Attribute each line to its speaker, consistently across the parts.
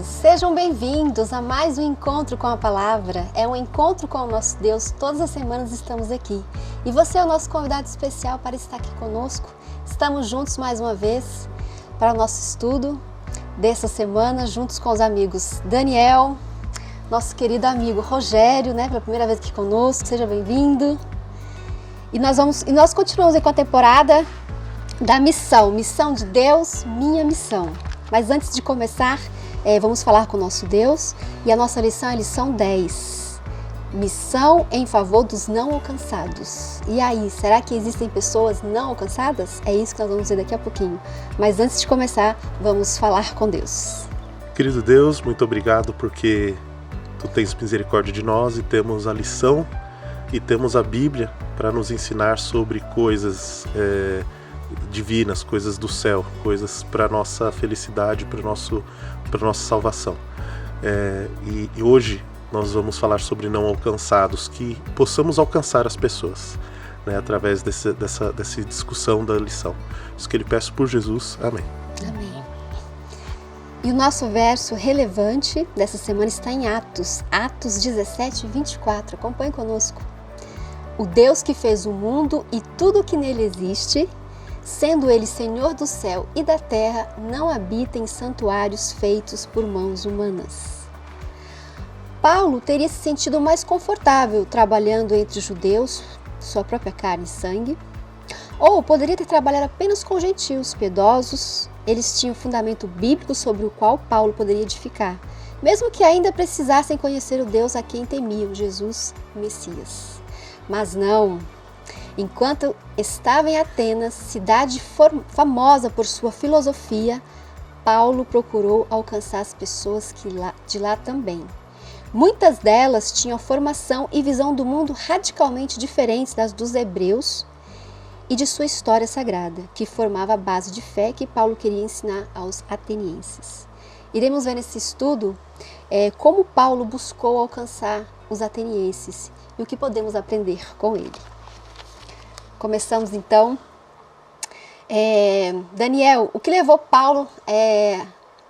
Speaker 1: amados, sejam bem-vindos a mais um Encontro com a Palavra. É um encontro com o nosso Deus, todas as semanas estamos aqui. E você é o nosso convidado especial para estar aqui conosco. Estamos juntos mais uma vez para o nosso estudo dessa semana, juntos com os amigos Daniel, nosso querido amigo Rogério, pela primeira vez aqui conosco, seja bem-vindo. E nós continuamos com a temporada da missão de Deus, minha missão. Mas antes de começar, vamos falar com o nosso Deus. E a nossa lição é a lição 10. Missão em favor dos não alcançados. E aí, será que existem pessoas não alcançadas? É isso que nós vamos ver daqui a pouquinho. Mas antes de começar, vamos falar com Deus.
Speaker 2: Querido Deus, muito obrigado porque Tu tens misericórdia de nós e temos a lição e temos a Bíblia para nos ensinar sobre coisas divinas, coisas do céu, coisas para nossa felicidade, para nossa salvação. E hoje nós vamos falar sobre não alcançados, que possamos alcançar as pessoas, através dessa discussão da lição. Isso que eu lhe peço por Jesus. Amém.
Speaker 1: Amém. E o nosso verso relevante dessa semana está em Atos 17, 24. Acompanhe conosco. O Deus que fez o mundo e tudo o que nele existe, sendo Ele Senhor do céu e da terra, não habita em santuários feitos por mãos humanas. Paulo teria se sentido mais confortável trabalhando entre os judeus, sua própria carne e sangue, ou poderia ter trabalhado apenas com gentios piedosos. Eles tinham fundamento bíblico sobre o qual Paulo poderia edificar, mesmo que ainda precisassem conhecer o Deus a quem temiam, Jesus, Messias. Mas não. Enquanto estava em Atenas, cidade famosa por sua filosofia, Paulo procurou alcançar as pessoas de lá também. Muitas delas tinham formação e visão do mundo radicalmente diferentes das dos hebreus e de sua história sagrada, que formava a base de fé que Paulo queria ensinar aos atenienses. Iremos ver nesse estudo como Paulo buscou alcançar os atenienses e o que podemos aprender com ele. Começamos então. Daniel, o que levou Paulo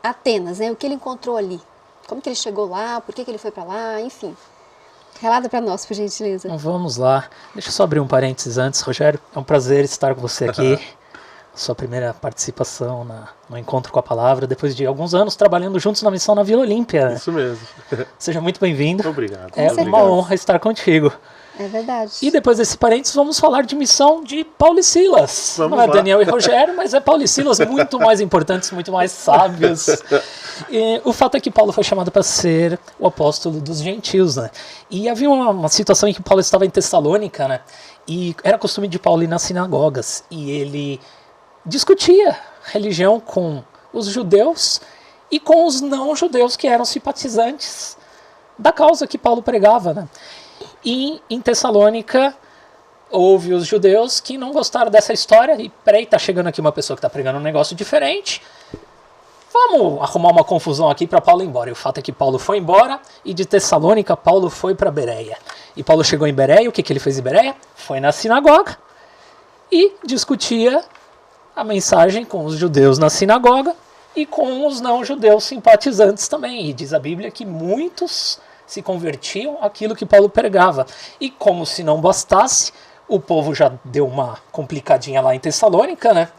Speaker 1: a Atenas? O que ele encontrou ali? Como que ele chegou lá? Por que ele foi para lá? Enfim, relata para nós, por gentileza.
Speaker 3: Então, vamos lá. Deixa eu só abrir um parênteses antes, Rogério. É um prazer estar com você aqui. Sua primeira participação no Encontro com a Palavra, depois de alguns anos trabalhando juntos na missão na Vila Olímpia.
Speaker 2: Isso mesmo.
Speaker 3: Seja muito bem-vindo.
Speaker 2: Obrigado.
Speaker 3: É uma honra estar contigo.
Speaker 1: É verdade.
Speaker 3: E depois desse parênteses, vamos falar de missão de Paulo e Silas.
Speaker 2: Vamos
Speaker 3: Não é
Speaker 2: lá.
Speaker 3: Daniel e Rogério, mas é Paulo e Silas muito mais importantes, muito mais sábios. E o fato é que Paulo foi chamado para ser o apóstolo dos gentios, E havia uma situação em que Paulo estava em Tessalônica, E era costume de Paulo ir nas sinagogas. E ele discutia religião com os judeus e com os não-judeus que eram simpatizantes da causa que Paulo pregava, E em Tessalônica houve os judeus que não gostaram dessa história. E peraí, tá chegando aqui uma pessoa que tá pregando um negócio diferente. Vamos arrumar uma confusão aqui para Paulo ir embora. E o fato é que Paulo foi embora e de Tessalônica Paulo foi para Bereia. E Paulo chegou em Bereia, o que ele fez em Bereia? Foi na sinagoga e discutia a mensagem com os judeus na sinagoga e com os não-judeus simpatizantes também. E diz a Bíblia que muitos se convertiam àquilo que Paulo pregava. E como se não bastasse, o povo já deu uma complicadinha lá em Tessalônica,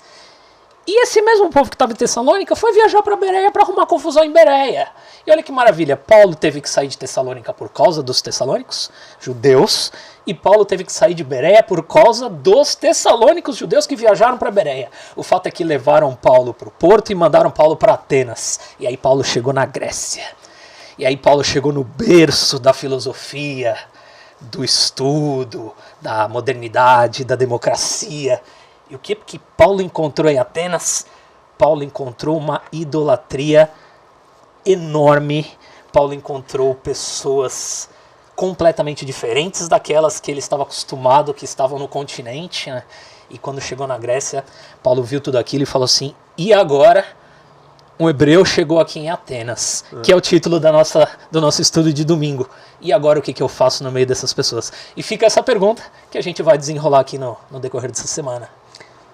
Speaker 3: E esse mesmo povo que estava em Tessalônica foi viajar para Bereia para arrumar confusão em Bereia. E olha que maravilha, Paulo teve que sair de Tessalônica por causa dos tessalônicos, judeus, e Paulo teve que sair de Bereia por causa dos tessalônicos judeus que viajaram para Bereia. O fato é que levaram Paulo para o porto e mandaram Paulo para Atenas. E aí Paulo chegou na Grécia. E aí Paulo chegou no berço da filosofia, do estudo, da modernidade, da democracia. E o que Paulo encontrou em Atenas? Paulo encontrou uma idolatria enorme. Paulo encontrou pessoas completamente diferentes daquelas que ele estava acostumado, que estavam no continente. E quando chegou na Grécia, Paulo viu tudo aquilo e falou assim, e agora? Um hebreu chegou aqui em Atenas, que é o título do nosso estudo de domingo. E agora o que eu faço no meio dessas pessoas? E fica essa pergunta que a gente vai desenrolar aqui no decorrer dessa semana.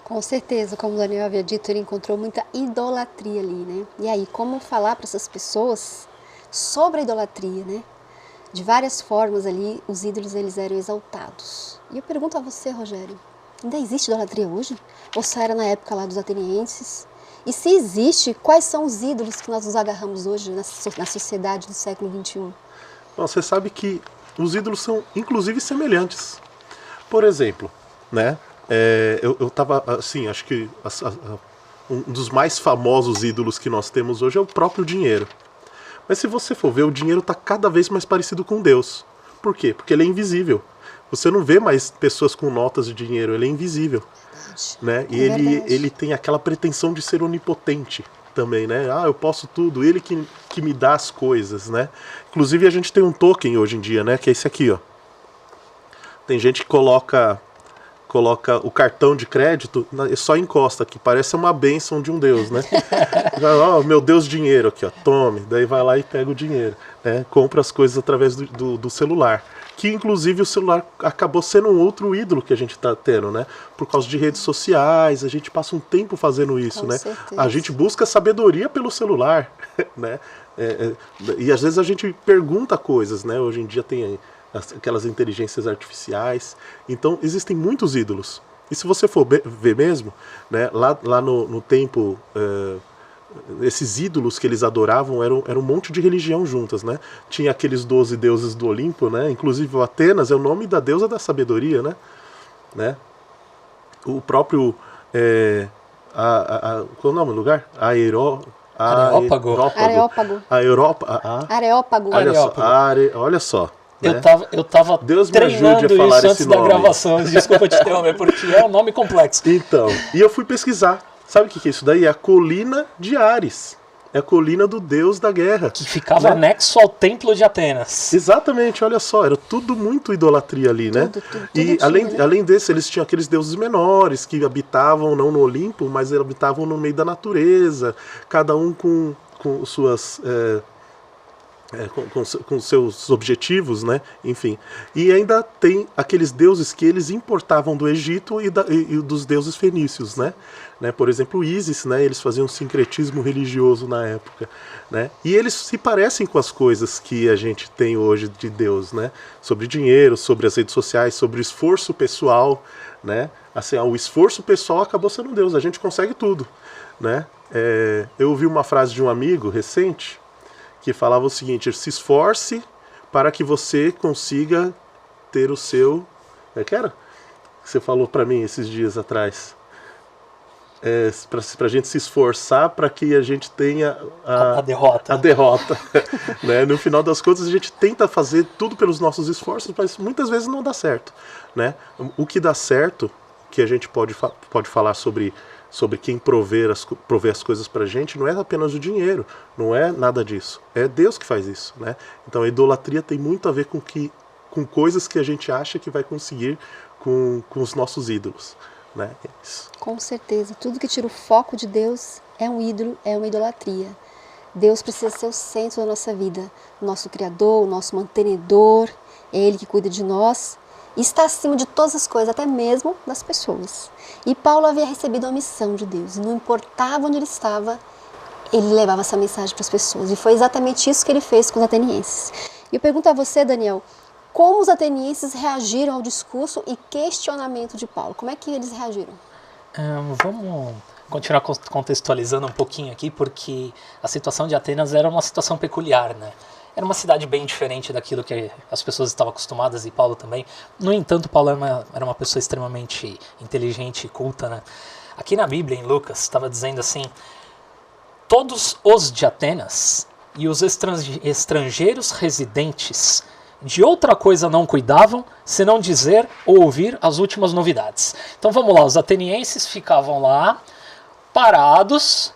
Speaker 1: Com certeza, como o Daniel havia dito, ele encontrou muita idolatria ali, né? E aí, como falar para essas pessoas sobre a idolatria, né? De várias formas ali, os ídolos eles eram exaltados. E eu pergunto a você, Rogério, ainda existe idolatria hoje? Ou só era na época lá dos atenienses? E se existe, quais são os ídolos que nós nos agarramos hoje na sociedade do século XXI?
Speaker 2: Bom, você sabe que os ídolos são inclusive semelhantes. Por exemplo, né? Eu tava assim, acho que um dos mais famosos ídolos que nós temos hoje é o próprio dinheiro. Mas se você for ver, o dinheiro está cada vez mais parecido com Deus. Por quê? Porque ele é invisível. Você não vê mais pessoas com notas de dinheiro, ele é invisível. Né? E ele tem aquela pretensão de ser onipotente também, né? Ah, eu posso tudo, ele que me dá as coisas, né? Inclusive a gente tem um token hoje em dia, né? Que é esse aqui, ó. Tem gente que coloca o cartão de crédito e só encosta aqui, parece uma bênção de um Deus, né? Ó, meu Deus dinheiro aqui, ó, tome. Daí vai lá e pega o dinheiro, né? Compra as coisas através do celular. Que inclusive o celular acabou sendo um outro ídolo que a gente está tendo, né? Por causa de redes sociais, a gente passa um tempo fazendo isso, né?
Speaker 1: Certeza.
Speaker 2: A gente busca sabedoria pelo celular, né? E às vezes a gente pergunta coisas, né? Hoje em dia tem aquelas inteligências artificiais. Então existem muitos ídolos. E se você for ver mesmo, né? Lá no tempo... esses ídolos que eles adoravam eram um monte de religião juntas, né? Tinha aqueles 12 deuses do Olimpo, né? Inclusive o Atenas é o nome da deusa da sabedoria, né? O próprio qual é o nome do lugar?
Speaker 3: Areópago.
Speaker 2: Olha só.
Speaker 3: Eu tava
Speaker 2: Deus me
Speaker 3: treinando
Speaker 2: ajude a falar
Speaker 3: isso antes da gravação. Desculpa te interromper, porque é um nome complexo.
Speaker 2: Então, e eu fui pesquisar. Sabe o que é isso daí? É a colina de Ares. É a colina do deus da guerra.
Speaker 3: Que ficava anexo ao templo de Atenas.
Speaker 2: Exatamente, olha só, era tudo muito idolatria ali, né? Tudo e além desse, eles tinham aqueles deuses menores que habitavam não no Olimpo, mas habitavam no meio da natureza, cada um com suas... com seus objetivos, né? Enfim. E ainda tem aqueles deuses que eles importavam do Egito e dos deuses fenícios, né? Por exemplo, o Ísis, né? Eles faziam um sincretismo religioso na época, né? E eles se parecem com as coisas que a gente tem hoje de Deus, né? Sobre dinheiro, sobre as redes sociais, sobre o esforço pessoal, né? Assim, o esforço pessoal acabou sendo Deus, a gente consegue tudo, né? Eu ouvi uma frase de um amigo recente que falava o seguinte: se esforce para que você consiga ter o seu... que era? Você falou para mim esses dias atrás. Para a gente se esforçar para que a gente tenha
Speaker 3: a derrota.
Speaker 2: A derrota. Né? No final das contas, a gente tenta fazer tudo pelos nossos esforços, mas muitas vezes não dá certo. Né? O que dá certo, que a gente pode falar sobre quem provê as coisas pra gente, não é apenas o dinheiro, não é nada disso. É Deus que faz isso, né? Então a idolatria tem muito a ver com coisas que a gente acha que vai conseguir com os nossos ídolos, né? É isso.
Speaker 1: Com certeza, tudo que tira o foco de Deus é um ídolo, é uma idolatria. Deus precisa ser o centro da nossa vida, o nosso Criador, o nosso mantenedor, é Ele que cuida de nós. E está acima de todas as coisas, até mesmo das pessoas. E Paulo havia recebido a missão de Deus. E não importava onde ele estava, ele levava essa mensagem para as pessoas. E foi exatamente isso que ele fez com os atenienses. E eu pergunto a você, Daniel, como os atenienses reagiram ao discurso e questionamento de Paulo? Como é que eles reagiram?
Speaker 3: Vamos continuar contextualizando um pouquinho aqui, porque a situação de Atenas era uma situação peculiar, né? Era uma cidade bem diferente daquilo que as pessoas estavam acostumadas, e Paulo também. No entanto, Paulo era uma pessoa extremamente inteligente e culta, né? Aqui na Bíblia, em Lucas, estava dizendo assim: todos os de Atenas e os estrangeiros residentes de outra coisa não cuidavam, senão dizer ou ouvir as últimas novidades. Então vamos lá, os atenienses ficavam lá, parados,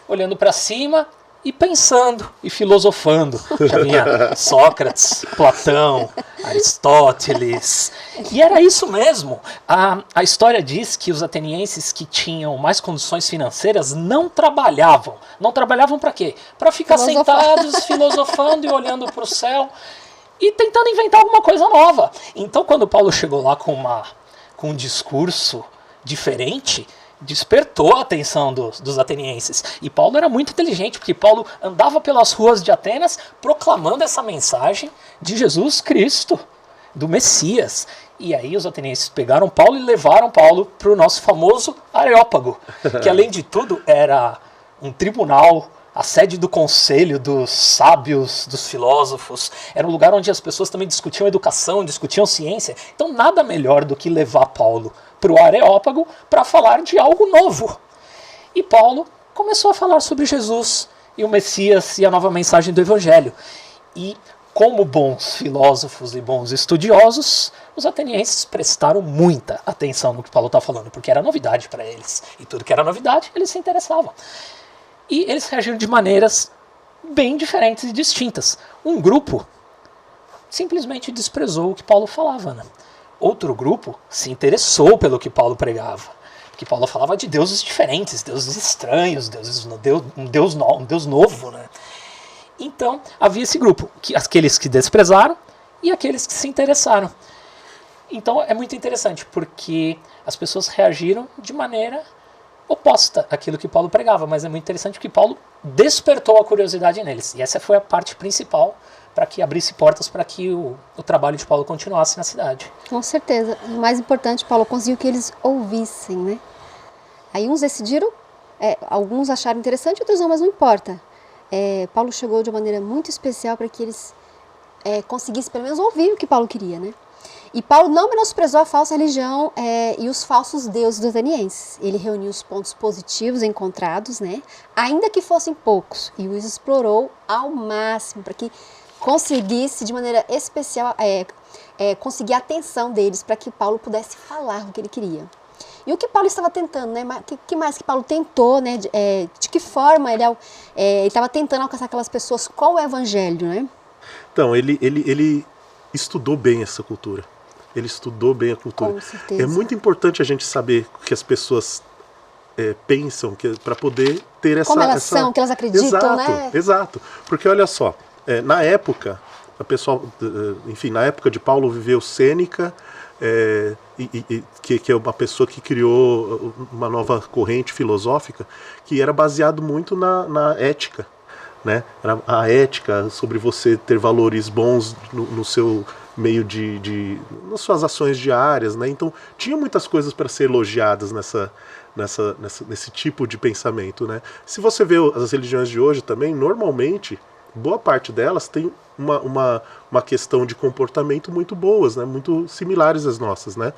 Speaker 3: olhando para cima e pensando e filosofando. Já vinha Sócrates, Platão, Aristóteles. E era isso mesmo. A história diz que os atenienses que tinham mais condições financeiras não trabalhavam. Não trabalhavam para quê? Para ficar sentados, filosofando e olhando para o céu e tentando inventar alguma coisa nova. Então, quando Paulo chegou lá com um discurso diferente, despertou a atenção dos atenienses. E Paulo era muito inteligente, porque Paulo andava pelas ruas de Atenas proclamando essa mensagem de Jesus Cristo, do Messias. E aí os atenienses pegaram Paulo e levaram Paulo para o nosso famoso Areópago, que além de tudo era um tribunal, a sede do conselho dos sábios, dos filósofos. Era um lugar onde as pessoas também discutiam educação, discutiam ciência. Então nada melhor do que levar Paulo para o Areópago para falar de algo novo. E Paulo começou a falar sobre Jesus e o Messias e a nova mensagem do Evangelho. E como bons filósofos e bons estudiosos, os atenienses prestaram muita atenção no que Paulo está falando, porque era novidade para eles. E tudo que era novidade, eles se interessavam. E eles reagiram de maneiras bem diferentes e distintas. Um grupo simplesmente desprezou o que Paulo falava, né? Outro grupo se interessou pelo que Paulo pregava. Porque Paulo falava de deuses diferentes, deuses estranhos, um Deus novo, né? Então, havia esse grupo, aqueles que desprezaram e aqueles que se interessaram. Então, é muito interessante, porque as pessoas reagiram de maneira oposta àquilo que Paulo pregava, mas é muito interessante porque Paulo despertou a curiosidade neles. E essa foi a parte principal para que abrisse portas para que o trabalho de Paulo continuasse na cidade.
Speaker 1: Com certeza. O mais importante, Paulo conseguiu que eles ouvissem, né? Aí uns decidiram, alguns acharam interessante, outros não, mas não importa. Paulo chegou de uma maneira muito especial para que eles conseguissem pelo menos ouvir o que Paulo queria, né? E Paulo não menosprezou a falsa religião e os falsos deuses dos atenienses. Ele reuniu os pontos positivos encontrados, né? Ainda que fossem poucos, e os explorou ao máximo para que conseguisse de maneira especial conseguir a atenção deles para que Paulo pudesse falar o que ele queria. E o que Paulo estava tentando, né? O que mais que Paulo tentou, né? De que forma ele estava tentando alcançar aquelas pessoas com o evangelho, né?
Speaker 2: Então, ele estudou bem essa cultura. Ele estudou bem a cultura.
Speaker 1: Com certeza.
Speaker 2: É muito importante a gente saber o que as pessoas pensam para poder ter essa...
Speaker 1: Como elas são, o que elas acreditam,
Speaker 2: exato,
Speaker 1: né?
Speaker 2: Exato. Porque olha só, na época, na época de Paulo viveu Sêneca, que é uma pessoa que criou uma nova corrente filosófica que era baseado muito na ética, né? A ética sobre você ter valores bons no seu meio nas suas ações diárias, né? Então tinha muitas coisas para ser elogiadas nesse tipo de pensamento, né? Se você vê as religiões de hoje também, normalmente boa parte delas tem uma questão de comportamento muito boas, né? Muito similares às nossas, né?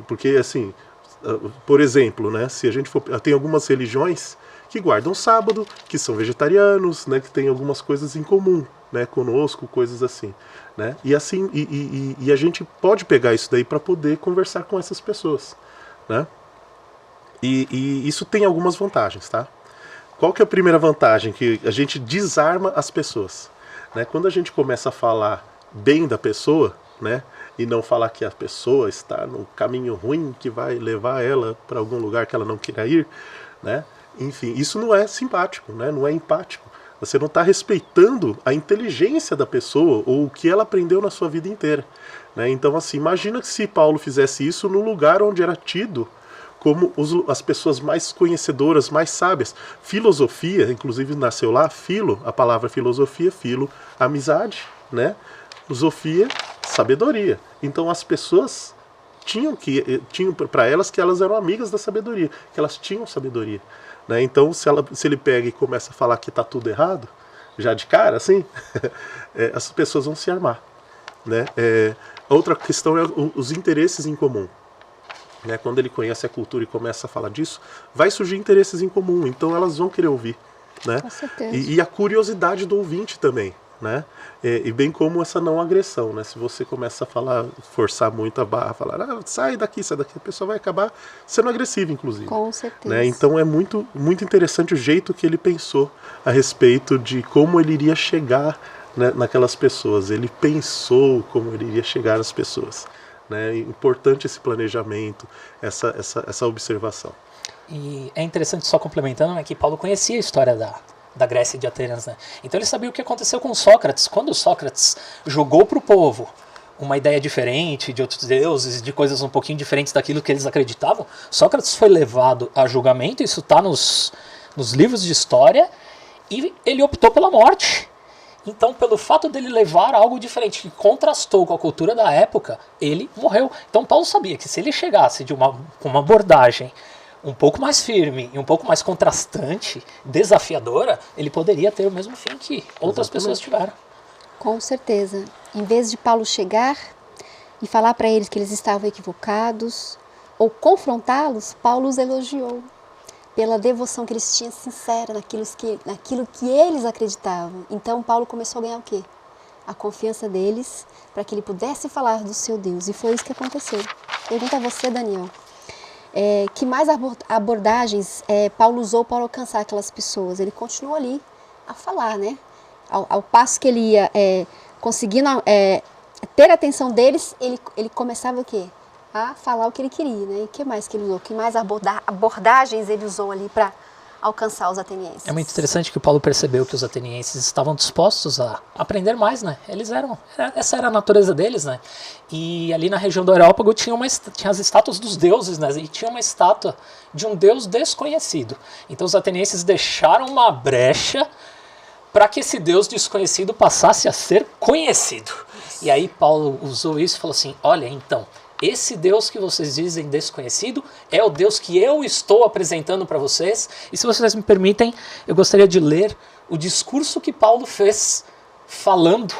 Speaker 2: Porque assim, por exemplo, né? Se a gente tem algumas religiões que guardam sábado, que são vegetarianos, né? Que tem algumas coisas em comum, né? Conosco, coisas assim, né? E assim, a gente pode pegar isso daí para poder conversar com essas pessoas, né? E isso tem algumas vantagens, tá? Qual que é a primeira vantagem? Que a gente desarma as pessoas, né? Quando a gente começa a falar bem da pessoa, né? E não falar que a pessoa está no caminho ruim que vai levar ela para algum lugar que ela não queira ir, né? Enfim, isso não é simpático, né? Não é empático. Você não está respeitando a inteligência da pessoa ou o que ela aprendeu na sua vida inteira, né? Então, assim, imagina que se Paulo fizesse isso num lugar onde era tido como as pessoas mais conhecedoras, mais sábias. Filosofia, inclusive nasceu lá, a palavra filosofia, amizade, né? Sofia, sabedoria. Então as pessoas tinham para elas que elas eram amigas da sabedoria, que elas tinham sabedoria, né? Então se ele pega e começa a falar que está tudo errado, já de cara, assim, as pessoas vão se armar, né? Outra questão é os interesses em comum. Né? Quando ele conhece a cultura e começa a falar disso, vai surgir interesses em comum, então elas vão querer ouvir, né?
Speaker 1: Com certeza.
Speaker 2: E a curiosidade do ouvinte também, né? E bem como essa não agressão, né? Se você começa a falar, forçar muito a barra, falar, sai daqui, a pessoa vai acabar sendo agressiva, inclusive.
Speaker 1: Com certeza.
Speaker 2: Né? Então é muito, muito interessante o jeito que ele pensou a respeito de como ele iria chegar, né, naquelas pessoas. Ele pensou como ele iria chegar às pessoas. Né? É importante esse planejamento, essa observação.
Speaker 3: E é interessante, só complementando, né, que Paulo conhecia a história da Grécia e de Atenas, né? Então ele sabia o que aconteceu com Sócrates. Quando Sócrates jogou para o povo uma ideia diferente de outros deuses, de coisas um pouquinho diferentes daquilo que eles acreditavam, Sócrates foi levado a julgamento, isso está nos livros de história, e ele optou pela morte. Então, pelo fato dele levar algo diferente, que contrastou com a cultura da época, ele morreu. Então, Paulo sabia que se ele chegasse com uma abordagem um pouco mais firme e um pouco mais contrastante, desafiadora, ele poderia ter o mesmo fim que outras pessoas tiveram.
Speaker 1: Com certeza. Em vez de Paulo chegar e falar para eles que eles estavam equivocados ou confrontá-los, Paulo os elogiou pela devoção que eles tinham sincera naquilo que eles acreditavam. Então Paulo começou a ganhar o quê? A confiança deles para que ele pudesse falar do seu Deus. E foi isso que aconteceu. Pergunto a você, Daniel. Que mais abordagens Paulo usou para alcançar aquelas pessoas? Ele continuou ali a falar, né? Ao passo que ele ia conseguindo ter a atenção deles, ele começava o quê? A falar o que ele queria, né? E o que mais que ele usou? Que mais abordagens ele usou ali para alcançar os atenienses?
Speaker 3: É muito interessante que Paulo percebeu que os atenienses estavam dispostos a aprender mais, né? Essa era a natureza deles, né? E ali na região do Areópago tinha as estátuas dos deuses, né? E tinha uma estátua de um deus desconhecido. Então os atenienses deixaram uma brecha para que esse Deus desconhecido passasse a ser conhecido. E aí Paulo usou isso e falou assim, olha, então, esse Deus que vocês dizem desconhecido é o Deus que eu estou apresentando para vocês. E se vocês me permitem, eu gostaria de ler o discurso que Paulo fez falando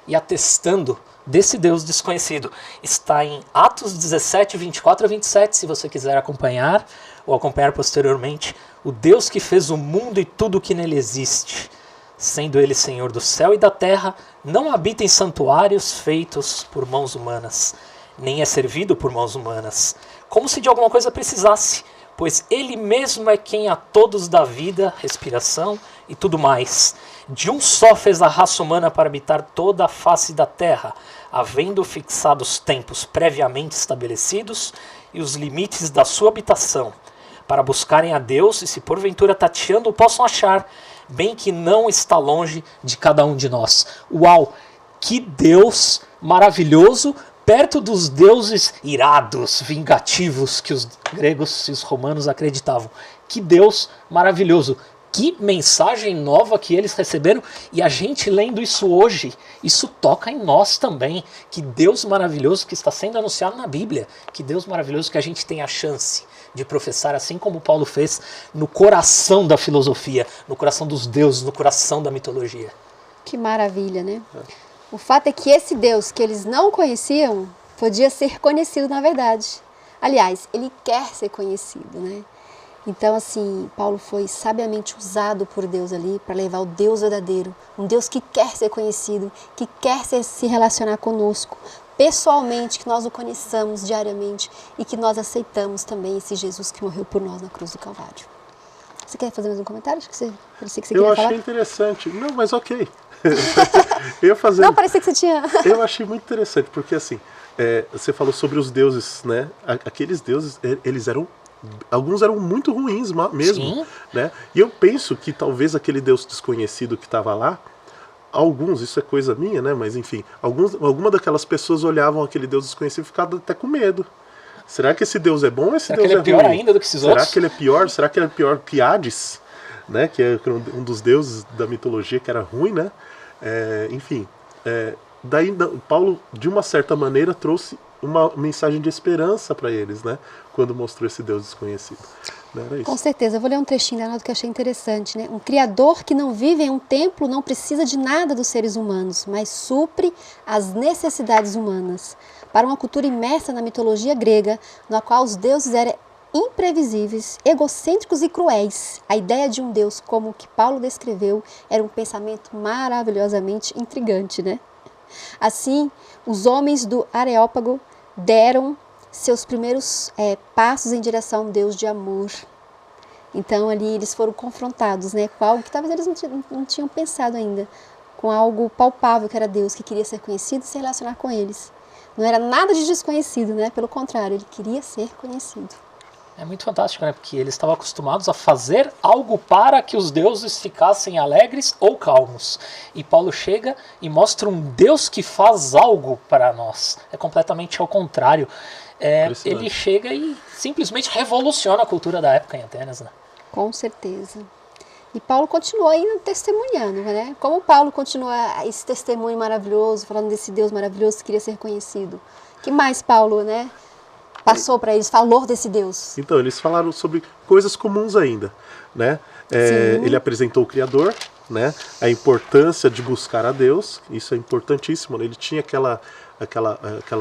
Speaker 3: e atestando desse Deus desconhecido. Está em Atos 17, 24 a 27, se você quiser acompanhar ou acompanhar posteriormente. O Deus que fez o mundo e tudo que nele existe, sendo ele Senhor do céu e da terra, não habita em santuários feitos por mãos humanas, nem é servido por mãos humanas, como se de alguma coisa precisasse, pois ele mesmo é quem a todos dá vida, respiração e tudo mais. De um só fez a raça humana para habitar toda a face da terra, havendo fixado os tempos previamente estabelecidos e os limites da sua habitação, para buscarem a Deus e se porventura tateando o possam achar, bem que não está longe de cada um de nós. Uau! Que Deus maravilhoso, perto dos deuses irados, vingativos que os gregos e os romanos acreditavam. Que Deus maravilhoso! Que mensagem nova que eles receberam, e a gente lendo isso hoje, isso toca em nós também. Que Deus maravilhoso que está sendo anunciado na Bíblia, que Deus maravilhoso que a gente tem a chance de professar, assim como Paulo fez, no coração da filosofia, no coração dos deuses, no coração da mitologia.
Speaker 1: Que maravilha, né? O fato é que esse Deus que eles não conheciam, podia ser conhecido na verdade. Aliás, ele quer ser conhecido, né? Então, assim, Paulo foi sabiamente usado por Deus ali para levar o Deus verdadeiro, um Deus que quer ser conhecido, que quer se relacionar conosco, pessoalmente, que nós o conheçamos diariamente e que nós aceitamos também esse Jesus que morreu por nós na cruz do Calvário. Você quer fazer mais um comentário? Acho que você
Speaker 2: Eu achei falar. Interessante. Não, mas ok. Eu ia fazer...
Speaker 1: Não, parecia que você tinha...
Speaker 2: Eu achei muito interessante, porque assim, você falou sobre os deuses, né? Aqueles deuses, eles eram... Alguns eram muito ruins mesmo. Sim. Né? E eu penso que talvez aquele Deus desconhecido que estava lá, alguns, isso é coisa minha, né? Mas enfim, alguma daquelas pessoas olhavam aquele Deus desconhecido e ficavam até com medo. Será que esse Deus é bom ou esse Deus é ruim?
Speaker 3: Será que ele é pior ainda do que esses outros?
Speaker 2: Será que ele é pior? Será que ele é pior que Hades? Né? Que é um dos deuses da mitologia que era ruim, né? Enfim, daí Paulo, de uma certa maneira, trouxe uma mensagem de esperança para eles, né? Quando mostrou esse Deus desconhecido. Não era isso?
Speaker 1: Com certeza. Eu vou ler um trechinho da nota que eu achei interessante, né? Um criador que não vive em um templo não precisa de nada dos seres humanos, mas supre as necessidades humanas. Para uma cultura imersa na mitologia grega, na qual os deuses eram imprevisíveis, egocêntricos e cruéis, a ideia de um Deus como o que Paulo descreveu era um pensamento maravilhosamente intrigante, né? Assim, os homens do Areópago deram seus primeiros passos em direção a um Deus de amor. Então ali eles foram confrontados, né, com algo que talvez eles não tinham pensado ainda, com algo palpável que era Deus, que queria ser conhecido e se relacionar com eles. Não era nada de desconhecido, né? Pelo contrário, ele queria ser conhecido.
Speaker 3: É muito fantástico, né? Porque eles estavam acostumados a fazer algo para que os deuses ficassem alegres ou calmos. E Paulo chega e mostra um Deus que faz algo para nós. É completamente ao contrário. Ele chega e simplesmente revoluciona a cultura da época em Atenas, né?
Speaker 1: Com certeza. E Paulo continua ainda testemunhando, né? Como Paulo continua esse testemunho maravilhoso, falando desse Deus maravilhoso que queria ser conhecido. Que mais Paulo, né? Passou para eles, falou desse Deus.
Speaker 2: Então, eles falaram sobre coisas comuns ainda, né? Ele apresentou o Criador, né? A importância de buscar a Deus, isso é importantíssimo, né? Ele tinha aquela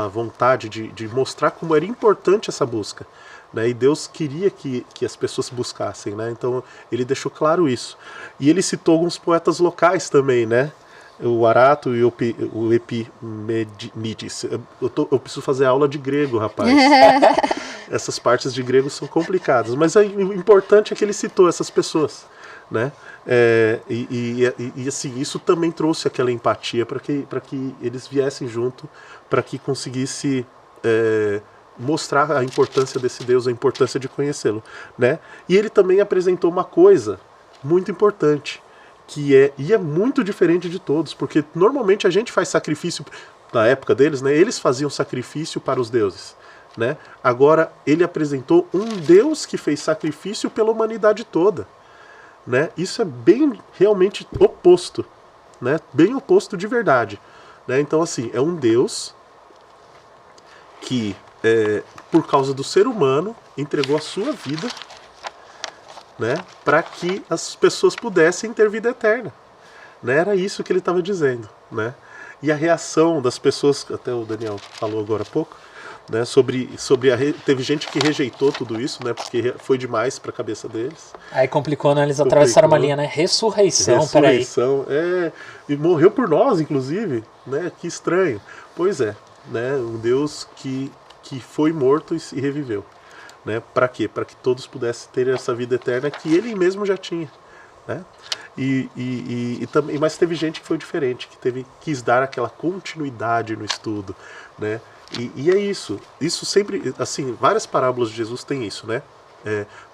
Speaker 2: vontade de mostrar como era importante essa busca, né? E Deus queria que as pessoas buscassem, né? Então, ele deixou claro isso. E ele citou alguns poetas locais também, né? O Arato e o Epimenides. Eu preciso fazer aula de grego, rapaz. Essas partes de grego são complicadas. Mas o importante é que ele citou essas pessoas, né? Assim, isso também trouxe aquela empatia para que eles viessem junto, para que conseguisse mostrar a importância desse Deus, a importância de conhecê-lo, né? E ele também apresentou uma coisa muito importante, que é muito diferente de todos, porque normalmente a gente faz sacrifício, na época deles, né, eles faziam sacrifício para os deuses, né? Agora ele apresentou um Deus que fez sacrifício pela humanidade toda, né? Isso é bem realmente oposto, né? Bem oposto de verdade, né? Então assim, é um Deus que por causa do ser humano entregou a sua vida, né, para que as pessoas pudessem ter vida eterna, né? Era isso que ele estava dizendo, né? E a reação das pessoas, até o Daniel falou agora há pouco, né, teve gente que rejeitou tudo isso, né, porque foi demais para a cabeça deles.
Speaker 3: Aí complicou, né? Eles atravessaram uma linha, né? Ressurreição, peraí.
Speaker 2: E morreu por nós, inclusive, né? Que estranho. Pois é, né? Um Deus que foi morto e reviveu. Né? Para quê? Para que todos pudessem ter essa vida eterna que ele mesmo já tinha, né? Mas teve gente que foi diferente, que quis dar aquela continuidade no estudo, né? E é isso. Isso sempre, assim, várias parábolas de Jesus têm isso, né?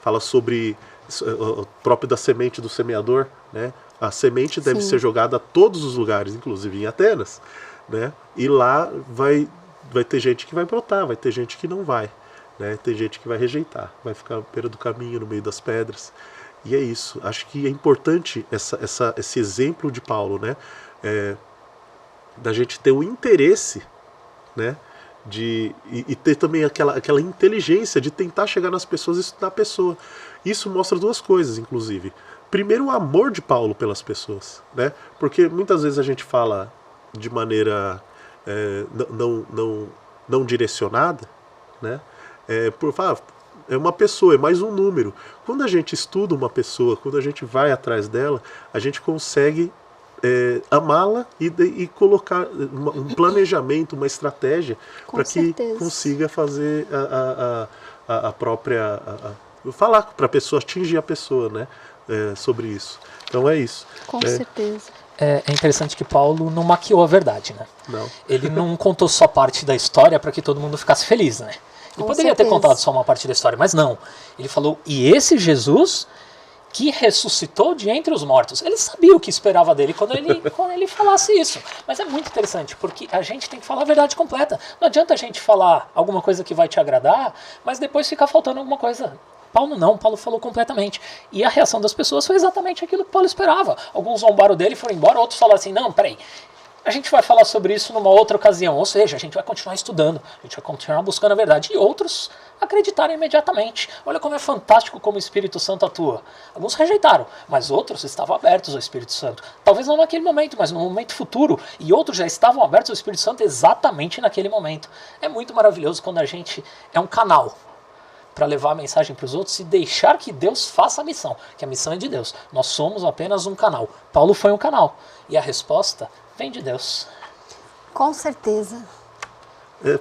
Speaker 2: Fala sobre o próprio da semente do semeador, né? A semente deve ser jogada a todos os lugares, inclusive em Atenas, né? E lá vai ter gente que vai brotar, vai ter gente que não vai. Né? Tem gente que vai rejeitar, vai ficar à beira do caminho, no meio das pedras. E é isso. Acho que é importante esse exemplo de Paulo, né? Da gente ter o interesse, né? E ter também aquela inteligência de tentar chegar nas pessoas e estudar a pessoa. Isso mostra duas coisas, inclusive. Primeiro, o amor de Paulo pelas pessoas, né? Porque muitas vezes a gente fala de maneira não direcionada, né? É uma pessoa, é mais um número. Quando a gente estuda uma pessoa, quando a gente vai atrás dela, a gente consegue amá-la e colocar um planejamento, uma estratégia para que consiga fazer a própria... falar para a pessoa, atingir a pessoa, né? Sobre isso. Então é isso.
Speaker 1: Com certeza.
Speaker 3: É interessante que Paulo não maquiou a verdade, né?
Speaker 2: Não.
Speaker 3: Ele não contou só parte da história para que todo mundo ficasse feliz, né? Ele poderia ter contado só uma parte da história, mas não. Ele falou, e esse Jesus que ressuscitou de entre os mortos. Ele sabia o que esperava dele quando ele falasse isso. Mas é muito interessante, porque a gente tem que falar a verdade completa. Não adianta a gente falar alguma coisa que vai te agradar, mas depois ficar faltando alguma coisa. Paulo não, Paulo falou completamente. E a reação das pessoas foi exatamente aquilo que Paulo esperava. Alguns zombaram dele e foram embora, outros falaram assim, não, peraí, a gente vai falar sobre isso numa outra ocasião, ou seja, a gente vai continuar estudando, a gente vai continuar buscando a verdade. E outros acreditaram imediatamente. Olha como é fantástico como o Espírito Santo atua. Alguns rejeitaram, mas outros estavam abertos ao Espírito Santo. Talvez não naquele momento, mas no momento futuro. E outros já estavam abertos ao Espírito Santo exatamente naquele momento. É muito maravilhoso quando a gente é um canal para levar a mensagem para os outros e deixar que Deus faça a missão, que a missão é de Deus. Nós somos apenas um canal. Paulo foi um canal. E a resposta vem de Deus.
Speaker 1: Com certeza.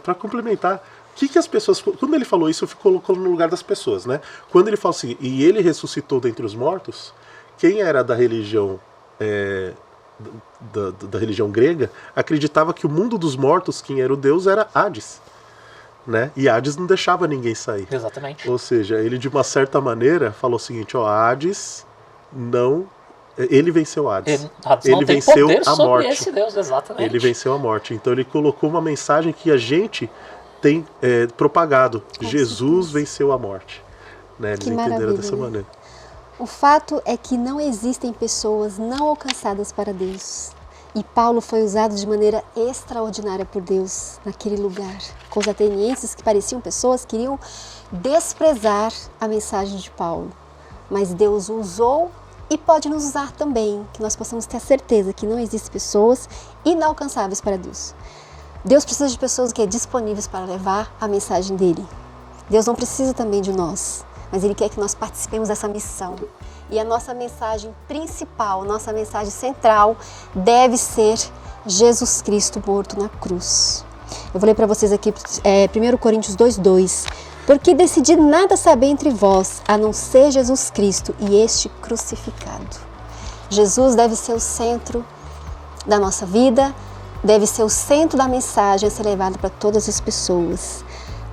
Speaker 2: Para complementar, o que as pessoas... Quando ele falou isso, eu fico colocando no lugar das pessoas, né? Quando ele fala assim, e ele ressuscitou dentre os mortos, quem era da religião da religião grega, acreditava que o mundo dos mortos, quem era o Deus, era Hades. né? E Hades não deixava ninguém sair.
Speaker 3: Exatamente.
Speaker 2: Ou seja, ele de uma certa maneira falou o seguinte, ó, Hades não... Ele venceu Hades. Ele venceu a morte.
Speaker 3: Esse Deus, exatamente.
Speaker 2: Ele venceu a morte. Então ele colocou uma mensagem que a gente tem propagado. Jesus venceu a morte. Né? Eles entenderam dessa maneira.
Speaker 1: O fato é que não existem pessoas não alcançadas para Deus. E Paulo foi usado de maneira extraordinária por Deus naquele lugar. Com os atenienses, que pareciam pessoas que iriam desprezar a mensagem de Paulo. Mas Deus o usou e pode nos usar também, que nós possamos ter a certeza que não existem pessoas inalcançáveis para Deus. Deus precisa de pessoas que são disponíveis para levar a mensagem dele. Deus não precisa também de nós, mas Ele quer que nós participemos dessa missão. E a nossa mensagem principal, nossa mensagem central deve ser Jesus Cristo morto na cruz. Eu vou ler para vocês aqui 1 Coríntios 2:2. Porque decidi nada saber entre vós, a não ser Jesus Cristo e este crucificado. Jesus deve ser o centro da nossa vida, deve ser o centro da mensagem a ser levada para todas as pessoas.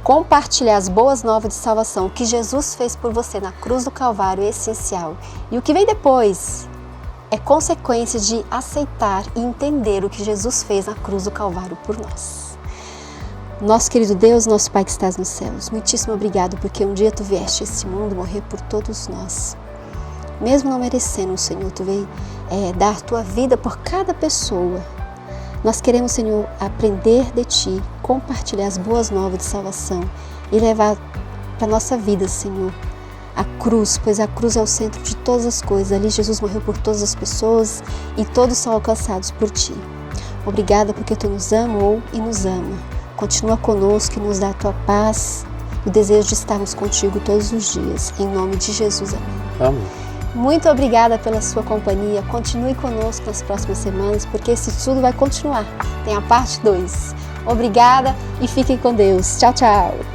Speaker 1: Compartilhar as boas novas de salvação, o que Jesus fez por você na cruz do Calvário é essencial. E o que vem depois é consequência de aceitar e entender o que Jesus fez na cruz do Calvário por nós. Nosso querido Deus, nosso Pai que estás nos céus, muitíssimo obrigado porque um dia Tu vieste a esse mundo morrer por todos nós. Mesmo não merecendo, Senhor, Tu veio dar Tua vida por cada pessoa. Nós queremos, Senhor, aprender de Ti, compartilhar as boas novas de salvação e levar para a nossa vida, Senhor, a cruz, pois a cruz é o centro de todas as coisas. Ali Jesus morreu por todas as pessoas e todos são alcançados por Ti. Obrigada porque Tu nos amou e nos ama. Continua conosco e nos dá a Tua paz e o desejo de estarmos contigo todos os dias. Em nome de Jesus, amém.
Speaker 2: Amém.
Speaker 1: Muito obrigada pela sua companhia. Continue conosco nas próximas semanas, porque esse estudo vai continuar. Tem a parte 2. Obrigada e fiquem com Deus. Tchau, tchau.